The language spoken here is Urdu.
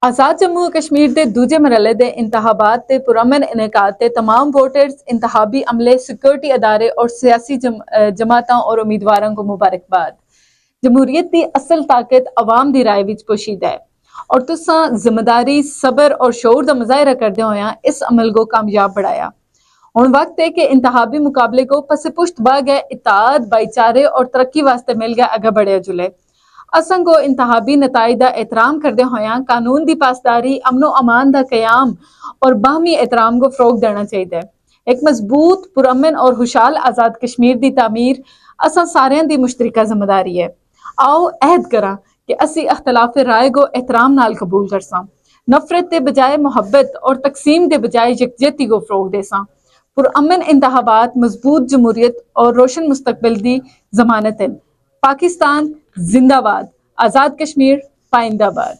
آزاد جموں و کشمیر دے دوجے مرحلے دے انتخابات تے پرامن انعقاد تے تمام ووٹرز، انتخابی عملے، سیکورٹی ادارے اور سیاسی جماعتاں اور امیدواراں کو مبارکباد۔ جمہوریت دی اصل طاقت عوام دی رائے وچ پوشیدہ ہے اور تساں ذمہ داری، صبر اور شعور دا مظاہرہ کردے ہویاں اس عمل کو کامیاب بڑھایا۔ ہن وقت ہے کہ انتخابی مقابلے کو پس پشت با گئے اتحاد، بھائی چارے اور ترقی واسطے مل گئے اگے بڑھے جلے۔ اساں کو انتخابی نتائج دا احترام کردے ہویاں قانون دی پاسداری، امن و امان دا قیام اور باہمی احترام کو فروغ دینا چاہیے۔ ایک مضبوط، پرامن اور خوشحال آزاد کشمیر دی تعمیر اساں ساریاں دی مشترکہ ذمہ داری ہے۔ آؤ عہد کراں کہ اسی اختلاف رائے کو احترام نال قبول کرساں، نفرت دے بجائے محبت اور تقسیم دے بجائے یکجہتی کو فروغ دیساں۔ پرامن انتخابات مضبوط جمہوریت اور روشن مستقبل دی ضمانت ہیں۔ پاکستان زندہ باد، آزاد کشمیر پائندہ باد۔